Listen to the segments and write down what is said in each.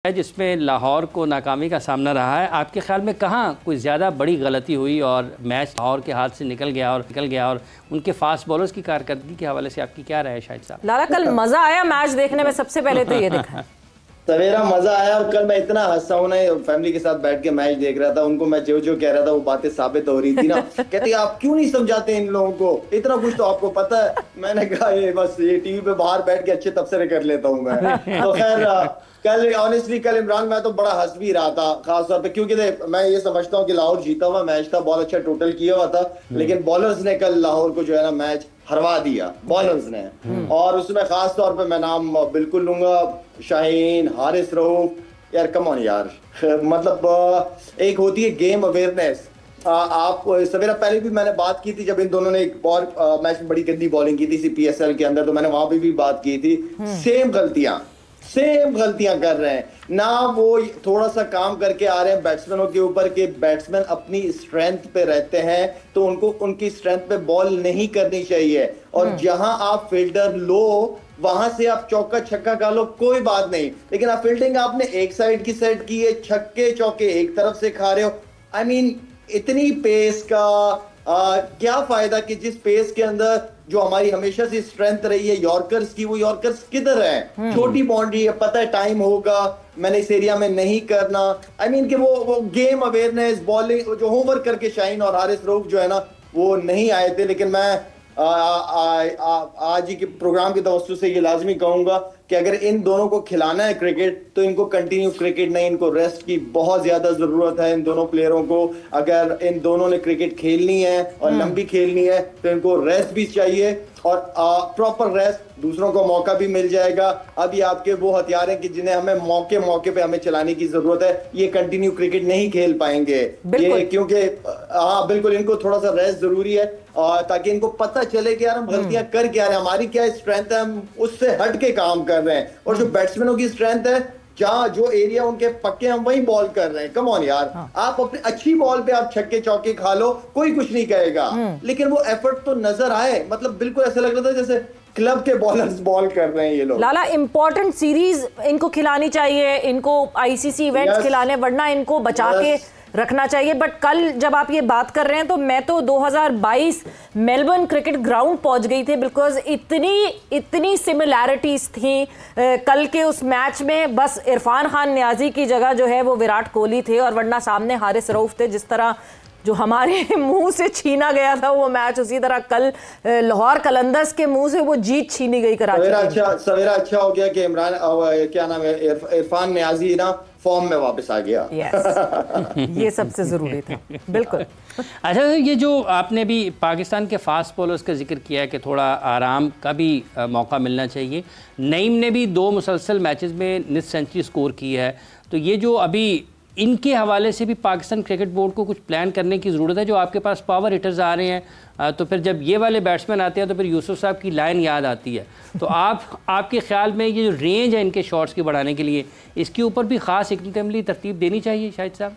जिसमें लाहौर को नाकामी का सामना रहा है। आपके ख्याल में कहाँ कोई ज़्यादा बड़ी गलती हुई और मैच लाहौर के हाथ से निकल गया और उनके फास्ट बॉलर्स की कारकर्दगी के हवाले से आपकी क्या राय है शाहिद साहब? लाला, कल मजा आया मैच देखने में? सबसे पहले तो ये देखा सवेरा मजा आया और कल मैं इतना हंसा हूं ना, फैमिली के साथ बैठ के मैच देख रहा था। उनको मैं जो कह रहा था वो बातें साबित हो रही थी ना। कहते आप क्यों नहीं समझाते इन लोगों को, इतना कुछ तो आपको पता है। मैंने कहा ये बस ये टीवी पे बाहर बैठ के अच्छे तबसरे कर लेता हूँ मैं। तो खैर कल ऑनेस्टली कल इमरान मैं तो बड़ा हंस भी रहा था, खासतौर पे क्योंकि मैं ये समझता हूँ कि लाहौर जीता हुआ मैच था, बहुत अच्छा टोटल किया हुआ था, लेकिन बॉलर्स ने कल लाहौर को जो है ना मैच हरवा दिया बॉलर्स ने। और उसमें खास तौर पे मैं नाम बिल्कुल लूंगा, शाहीन, हारिस रऊफ। यार कम ऑन यार, मतलब एक होती है गेम अवेयरनेस। आप सवेरा पहले भी मैंने बात की थी जब इन दोनों ने एक और मैच में बड़ी गंदी बॉलिंग की थी CPSL के अंदर, तो मैंने वहां पे भी बात की थी। सेम गलतियां कर रहे हैं ना, वो थोड़ा सा काम करके आ रहे हैं बैट्समैनों के ऊपर कि बैट्समैन अपनी स्ट्रेंथ पे रहते हैं तो उनको उनकी स्ट्रेंथ पे बॉल नहीं करनी चाहिए। और जहां आप फील्डर लो वहां से आप चौका छक्का खा लो कोई बात नहीं, लेकिन आप फील्डिंग आपने एक साइड की सेट की है, छक्के चौके एक तरफ से खा रहे हो। आई मीन इतनी पेस का क्या फायदा कि जिस पेस के अंदर जो हमारी हमेशा से स्ट्रेंथ रही है यॉर्कर्स की, वो यॉर्कर्स किधर है? छोटी बाउंड्री है, पता है टाइम होगा, मैंने इस एरिया में नहीं करना। आई मीन कि वो गेम अवेयरनेस, बॉलिंग जो होमवर्क करके शाहीन और हारिस रऊफ जो है ना वो नहीं आए थे। लेकिन मैं आज ही के प्रोग्राम की तवज्जो से ये लाजमी कहूंगा कि अगर इन दोनों को खिलाना है क्रिकेट तो इनको कंटिन्यू क्रिकेट नहीं, इनको रेस्ट की बहुत ज्यादा जरूरत है इन दोनों प्लेयरों को। अगर इन दोनों ने क्रिकेट खेलनी है और लंबी खेलनी है तो इनको रेस्ट भी चाहिए और प्रॉपर रेस्ट, दूसरों को मौका भी मिल जाएगा। अभी आपके वो हथियार हैं कि जिन्हें हमें मौके पे हमें चलाने की जरूरत है। ये कंटिन्यू क्रिकेट नहीं खेल पाएंगे ये, क्योंकि हाँ बिल्कुल इनको थोड़ा सा रेस्ट जरूरी है और ताकि इनको पता चले कि यार हम गलतियां कर क्या रहे हैं, हमारी क्या स्ट्रेंथ है, हम उससे हट के काम कर रहे हैं। और जो बैट्समैनों की स्ट्रेंथ है, जहां जो एरिया उनके पक्के हम वही बॉल कर रहे हैं। कम ऑन यार, आप अपनी अच्छी बॉल पे आप छक्के चौके खा लो, कोई कुछ नहीं कहेगा, लेकिन वो एफर्ट तो नजर आए। मतलब बिल्कुल ऐसा लग रहा था जैसे क्लब के बॉलर्स बॉल कर रहे हैं ये लोग। लाला, इंपॉर्टेंट सीरीज इनको खिलानी चाहिए, इनको ICC इवेंट्स खिलाने, वरना इनको बचा के रखना चाहिए। बट कल जब आप ये बात कर रहे हैं तो मैं तो 2022 मेलबर्न क्रिकेट ग्राउंड पहुंच गई थी, बिकॉज इतनी सिमिलैरिटीज थी कल के उस मैच में। बस इरफान खान नियाजी की जगह जो है वो विराट कोहली थे और वरना सामने हारिस रऊफ थे। जिस तरह जो हमारे मुंह से छीना गया था वो मैच, उसी तरह कल लाहौर कलंदर्स के मुंह से वो जीत छीनी गई कराची। सवेरा अच्छा हो गया कि इमरान क्या नाम है, इरफान नियाजी ना फॉर्म में वापस आ गया। ये सबसे जरूरी था। बिल्कुल। अच्छा, ये जो आपने भी पाकिस्तान के फास्ट बॉलर्स का जिक्र किया है कि थोड़ा आराम का भी मौका मिलना चाहिए। नईम ने भी 2 मुसलसल मैचेस में निस सेंचुरी स्कोर की है, तो ये जो अभी इनके हवाले से भी पाकिस्तान क्रिकेट बोर्ड को कुछ प्लान करने की ज़रूरत है। जो आपके पास पावर हिटर्स आ रहे हैं तो फिर जब ये वाले बैट्समैन आते हैं तो फिर यूसुफ साहब की लाइन याद आती है। तो आपके ख्याल में ये जो रेंज है इनके शॉट्स की बढ़ाने के लिए, इसके ऊपर भी ख़ास इकतमली तरतीब देनी चाहिए शाहिद साहब?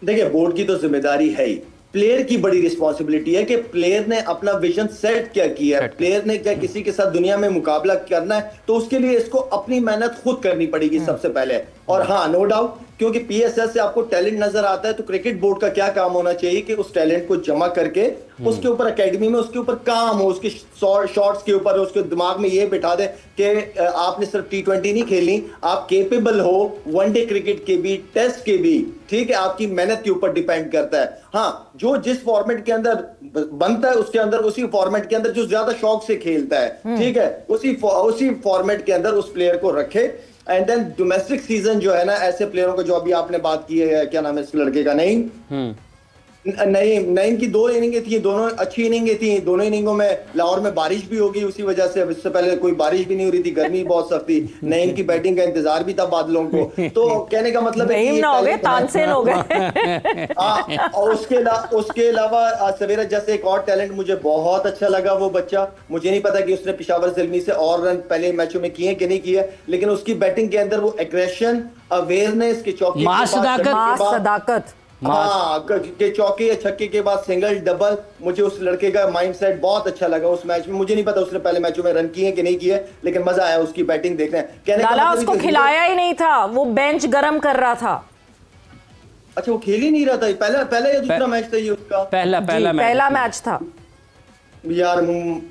देखिए, बोर्ड की तो जिम्मेदारी है ही, प्लेयर की बड़ी रिस्पॉन्सिबिलिटी है कि प्लेयर ने अपना विजन सेट क्या किया है। प्लेयर ने क्या किसी के साथ दुनिया में मुकाबला करना है तो उसके लिए इसको अपनी मेहनत खुद करनी पड़ेगी सबसे पहले। और हाँ, नो डाउट, क्योंकि PSL से आपको टैलेंट नजर आता है तो क्रिकेट बोर्ड का क्या काम होना चाहिए कि उस टैलेंट को जमा करके उसके ऊपर एकेडमी में उसके ऊपर काम हो, उसके शॉट्स के ऊपर उसके दिमाग में ये बिठा दे कि आपने सिर्फ T20 नहीं खेलनी, आप केपेबल हो वनडे क्रिकेट के भी, टेस्ट के भी। ठीक है, आपकी मेहनत के ऊपर डिपेंड करता है। हाँ, जो जिस फॉर्मेट के अंदर बनता है उसके अंदर, उसी फॉर्मेट के अंदर जो ज्यादा शौक से खेलता है, ठीक है, उसी फॉर्मेट के अंदर उस प्लेयर को रखे। एंड देन डोमेस्टिक सीजन जो है ना, ऐसे प्लेयरों को जो अभी आपने बात की है, क्या नाम है इस लड़के का, नईम की 2 इनिंगें थी, दोनों अच्छी इनिंगें थी। दोनों इनिंगों में लाहौर में बारिश भी होगी उसी वजह से, इससे पहले कोई बारिश भी नहीं हो रही थी, गर्मी बहुत सख्त थी। नईम की बैटिंग का इंतजार भी था बादलों को। तो कहने का मतलब है और उसके अलावा सवेरा जैसे एक और टैलेंट मुझे बहुत अच्छा लगा, वो बच्चा, मुझे नहीं पता कि उसने पेशावर ज़िल्मी से और रन पहले मैचों में किए कि नहीं किए, लेकिन उसकी बैटिंग के अंदर वो एग्रेशन, अवेयरनेस के चौके, सदाकत हाँ के चौके या छक्के के बाद सिंगल डबल, मुझे उस लड़के का माइंडसेट बहुत अच्छा लगा उस मैच में। मुझे नहीं पता उसने पहले मैचों में रन किए कि नहीं किए, लेकिन मजा आया उसकी बैटिंग देखने। कहने लाला उसको खिलाया ही नहीं था, वो बेंच गरम कर रहा था। अच्छा वो खेल ही नहीं रहा था, पहला या दूसरा मैच था ये उसका? पहला मैच था यार।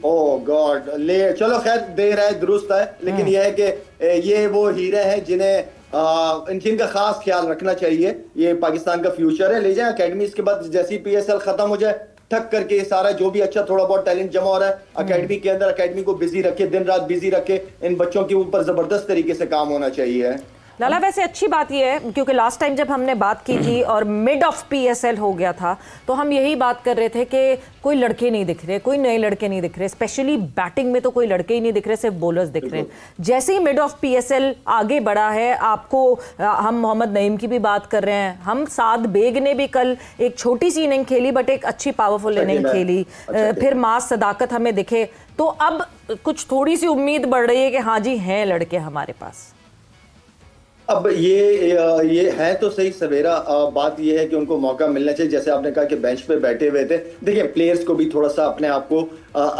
ओ गॉड, ले चलो खैर देर है दुरुस्त है, लेकिन यह है कि ये वो हीरे हैं जिन्हें जिनका खास ख्याल रखना चाहिए। ये पाकिस्तान का फ्यूचर है। ले जाए अकेडमी, इसके बाद जैसी PSL खत्म हो जाए ठक करके सारा जो भी अच्छा थोड़ा बहुत टैलेंट जमा हो रहा है अकेडमी के अंदर, अकेडमी को बिजी रखे, दिन रात बिजी रखे। इन बच्चों के ऊपर जबरदस्त तरीके से काम होना चाहिए। लाला वैसे अच्छी बात यह है, क्योंकि लास्ट टाइम जब हमने बात की थी और मिड ऑफ PSL हो गया था, तो हम यही बात कर रहे थे कि कोई लड़के नहीं दिख रहे, कोई नए लड़के नहीं दिख रहे, स्पेशली बैटिंग में तो कोई लड़के ही नहीं दिख रहे, सिर्फ बॉलर्स दिख रहे हैं। जैसे ही मिड ऑफ PSL आगे बढ़ा है, आपको हम मोहम्मद नईम की भी बात कर रहे हैं, हम साद बेग ने भी कल एक छोटी सी इनिंग खेली बट एक अच्छी पावरफुल इनिंग खेली, फिर मास सदाकत हमें दिखे, तो अब कुछ थोड़ी सी उम्मीद बढ़ रही है कि हाँ जी हैं लड़के हमारे पास। अब ये है तो सही सवेरा, बात ये है कि उनको मौका मिलना चाहिए। जैसे आपने कहा कि बेंच पे बैठे हुए थे, देखिए प्लेयर्स को भी थोड़ा सा अपने आप को,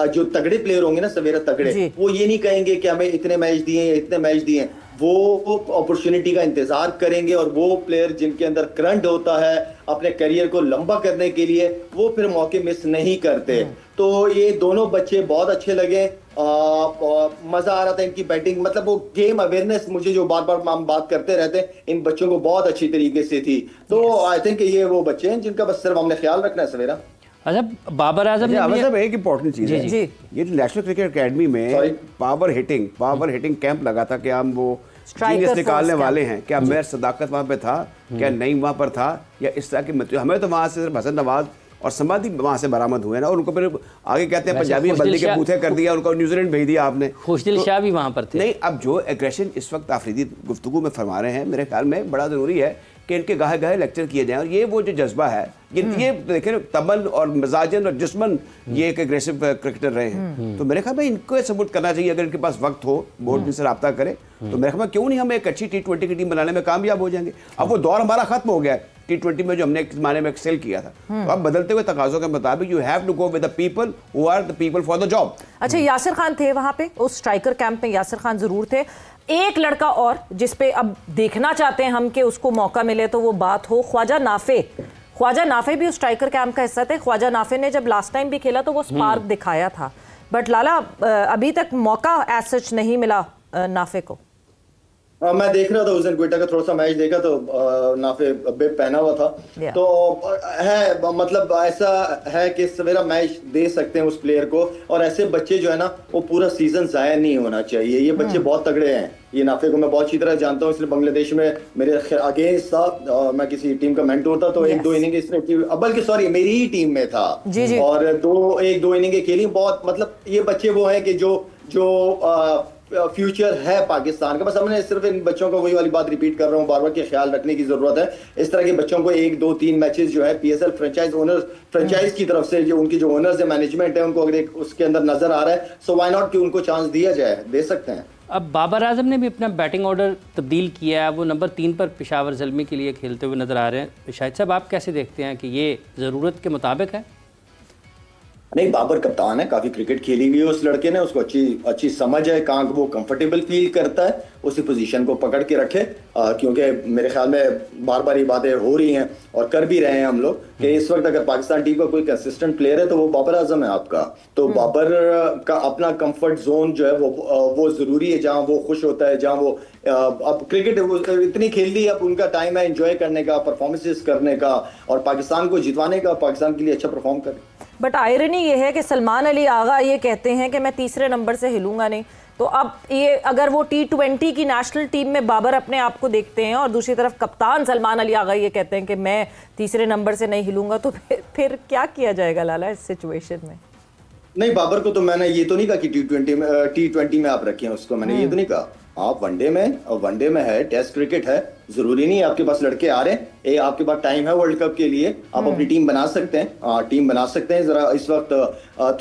जो तगड़े प्लेयर होंगे ना सवेरा तगड़े, वो ये नहीं कहेंगे कि हमें इतने मैच दिए या इतने मैच दिए, वो अपॉर्चुनिटी का इंतजार करेंगे। और वो प्लेयर जिनके अंदर करंट होता है अपने करियर को लंबा करने के लिए, वो फिर मौके मिस नहीं करते। तो ये दोनों बच्चे बहुत अच्छे लगे, मजा आ रहा था इनकी बैटिंग, मतलब वो गेम अवेयरनेस मुझे जो बार बार हम बात करते रहते हैं इन बच्चों को बहुत अच्छी तरीके से थी। तो आई थिंक ये वो बच्चे हैं जिनका बस सिर्फ हमने ख्याल रखना है सवेरा। अच्छा बाबर आजम साहब एक इंपॉर्टेंट चीज है, ये नेशनल क्रिकेट अकेडमी में पावर हिटिंग कैंप लगा था कि हम वो जीनियस निकालने वाले हैं। क्या मेयर सदाकत वहाँ पे था, क्या नईम वहाँ पर था, या इस तरह की हमें तो वहाँ से सिर्फ हसन नवाज और संवादी वहाँ से बरामद हुए ना, और उनको फिर आगे कहते हैं पंजाबी बल्ले के बूथे कर दिया, उनको न्यूजीलैंड भेज दिया आपने। खुशदिल शाह भी वहाँ पर थे। नहीं, अब जो एग्रेशन इस वक्त आफरीदी गुफ्तगू में फरमा रहे हैं, मेरे ख्याल में बड़ा ज़रूरी है कि इनके गाहे गाहे लेक्चर किए जाएं। और ये वो जो जज्बा है, ये देखें तमन और मिजाजन और जिस्मन, ये एक एग्रेसिव क्रिकेटर रहे हैं, तो मेरे ख्याल में इनको सबूत करना चाहिए। अगर इनके पास वक्त हो, बोर्ड से रब्ता करें, तो मेरे ख्याल में क्यों नहीं हम एक अच्छी T20 की टीम बनाने में कामयाब हो जाएंगे। अब वो दौर हमारा खत्म हो गया है T20 में जो हमने एक ज़माने में एक्सेल किया था, तो अब बदलते हुए तकाज़ों के मुताबिक you have to go with the people who are the people for the job. अच्छा, यासिर खान थे वहां पे, उस स्ट्राइकर कैंप में यासिर खान जरूर थे। एक लड़का और जिस पे अब देखना चाहते हैं हम कि उसको मौका मिले, तो वो बात हो ख्वाजा नाफे। ख्वाजा नाफे भी उस स्ट्राइकर कैंप का हिस्सा थे। ख्वाजा नाफे ने जब लास्ट टाइम भी खेला तो वो स्पार्क दिखाया था, बट लाला अभी तक मौका एज सच नहीं मिला नाफे को। मैं देख रहा था उस दिन क्वेटा का थोड़ा सा मैच देखा, तो नाफे बेब पहना हुआ था, तो है मतलब ऐसा है कि सवेरा मैच दे सकते हैं उस प्लेयर को। और ऐसे बच्चे जो है ना, वो पूरा सीजन जाया नहीं होना चाहिए। ये बच्चे बहुत तगड़े हैं। ये नाफे को मैं बहुत अच्छी तरह जानता हूँ, इसलिए बांग्लादेश में मेरे अगेंस्ट था, मैं किसी टीम का मेंटोर था, तो एक दो इनिंग इसने, बल्कि सॉरी मेरी ही टीम में था, और एक दो इनिंग खेली बहुत। मतलब ये बच्चे वो हैं कि जो फ्यूचर है पाकिस्तान का। बस हमने सिर्फ इन बच्चों को, वही वाली बात रिपीट कर रहा हूँ बार बार, कि ख्याल रखने की जरूरत है। इस तरह के बच्चों को 1 2 3 मैचेस जो है PSL फ्रेंचाइज की तरफ से, जो उनकी जो ओनर्स है, मैनेजमेंट है, उनको अगर एक उसके अंदर नजर आ रहा है, सो व्हाई नॉट कि उनको चांस दिया जाए, दे सकते हैं। अब बाबर आजम ने भी अपना बैटिंग ऑर्डर तब्दील किया है, वो नंबर 3 पर पेशावर ज़ल्मी के लिए खेलते हुए नजर आ रहे हैं। शाहिद साहब, आप कैसे देखते हैं कि ये ज़रूरत के मुताबिक है? नहीं, बाबर कप्तान है, काफी क्रिकेट खेली हुई है उस लड़के ने, उसको अच्छी समझ है कहाँ वो कंफर्टेबल फील करता है, उसी पोजीशन को पकड़ के रखे। क्योंकि मेरे ख्याल में बार बार ये बातें हो रही हैं और कर भी रहे हैं हम लोग कि इस वक्त अगर पाकिस्तान टीम का कोई कंसिस्टेंट प्लेयर है तो वो बाबर आजम है आपका। तो बाबर का अपना कंफर्ट जोन जो है वो जरूरी है, जहाँ वो खुश होता है, जहाँ वो अब क्रिकेट इतनी खेल ली, अब उनका टाइम है एंजॉय करने का, परफॉर्मेंसेस करने का, और पाकिस्तान को जितवाने का, पाकिस्तान के लिए अच्छा परफॉर्म करें। बट आयरनी ये है कि सलमान अली आगा ये कहते हैं कि मैं तीसरे नंबर से हिलूंगा नहीं। तो अब ये अगर वो T20 की नेशनल टीम में बाबर अपने आप को देखते हैं और दूसरी तरफ कप्तान सलमान अली आगा ये कहते हैं कि मैं तीसरे नंबर से नहीं हिलूंगा, तो फिर क्या किया जाएगा लाला इस सिचुएशन में? नहीं, बाबर को तो मैंने ये तो नहीं कहा कि T20 में आप रखें उसको, मैंने ये तो नहीं कहा। आप वनडे में है, टेस्ट क्रिकेट है, जरूरी नहीं आपके पास लड़के आ रहे हैं, आपके पास टाइम है वर्ल्ड कप के लिए, आप अपनी टीम बना सकते हैं। जरा इस वक्त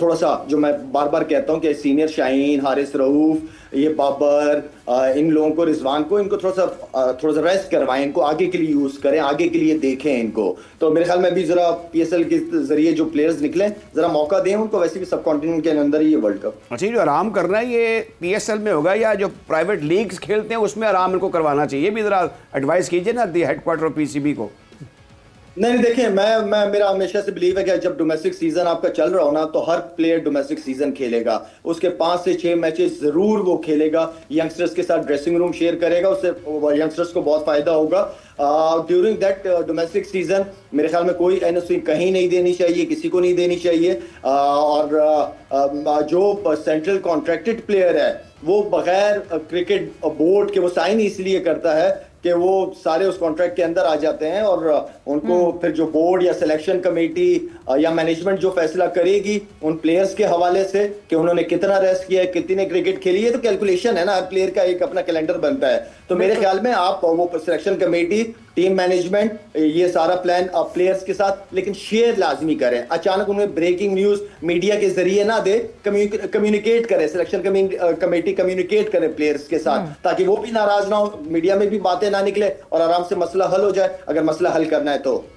थोड़ा सा, जो मैं बार बार कहता हूं कि सीनियर शाहीन, हारिस रऊफ, ये बाबर, इन लोगों को, रिजवान को, इनको थोड़ा सा रेस्ट करवाएं, इनको आगे के लिए यूज करें, आगे के लिए देखें इनको। तो मेरे ख्याल में भी जरा PSL के जरिए जो प्लेयर्स निकले जरा मौका दें उनको, वैसे भी सब कॉन्टिनेंट के अंदर ही ये वर्ल्ड कप। अच्छा, जो आराम करना है ये PSL में होगा या जो प्राइवेट लीग्स खेलते हैं उसमें आराम इनको करवाना चाहिए? भी जरा एडवाइस कीजिए ना दी हेडक्वार्टर ऑफ PCB को। नहीं देखिए, मैं मेरा हमेशा से बिलीव है कि जब डोमेस्टिक सीजन आपका चल रहा हो ना, तो हर प्लेयर डोमेस्टिक सीजन खेलेगा, उसके 5 से 6 मैचेस जरूर वो खेलेगा, यंगस्टर्स के साथ ड्रेसिंग रूम शेयर करेगा, उससे यंगस्टर्स को बहुत फायदा होगा ड्यूरिंग दैट डोमेस्टिक सीजन। मेरे ख्याल में कोई NOC कहीं नहीं देनी चाहिए, किसी को नहीं देनी चाहिए। और जो सेंट्रल कॉन्ट्रैक्टेड प्लेयर है वो बगैर क्रिकेट बोर्ड के वो साइन इसलिए करता है कि वो सारे उस कॉन्ट्रैक्ट के अंदर आ जाते हैं, और उनको फिर जो बोर्ड या सिलेक्शन कमेटी या मैनेजमेंट जो फैसला करेगी उन प्लेयर्स के हवाले से कि उन्होंने कितना रेस्ट किया है, कितनी ने क्रिकेट खेली है, तो कैलकुलेशन है ना, हर प्लेयर का एक अपना कैलेंडर बनता है। तो मेरे ख्याल में आप वो सिलेक्शन कमेटी, टीम मैनेजमेंट, ये सारा प्लान आप प्लेयर्स के साथ लेकिन शेयर लाजमी करें। अचानक उन्हें ब्रेकिंग न्यूज मीडिया के जरिए ना दे, कम्युनिकेट करें, सिलेक्शन कमेटी कम्युनिकेट करे प्लेयर्स के साथ, ताकि वो भी नाराज ना हो, मीडिया में भी बातें ना निकले और आराम से मसला हल हो जाए, अगर मसला हल करना है तो।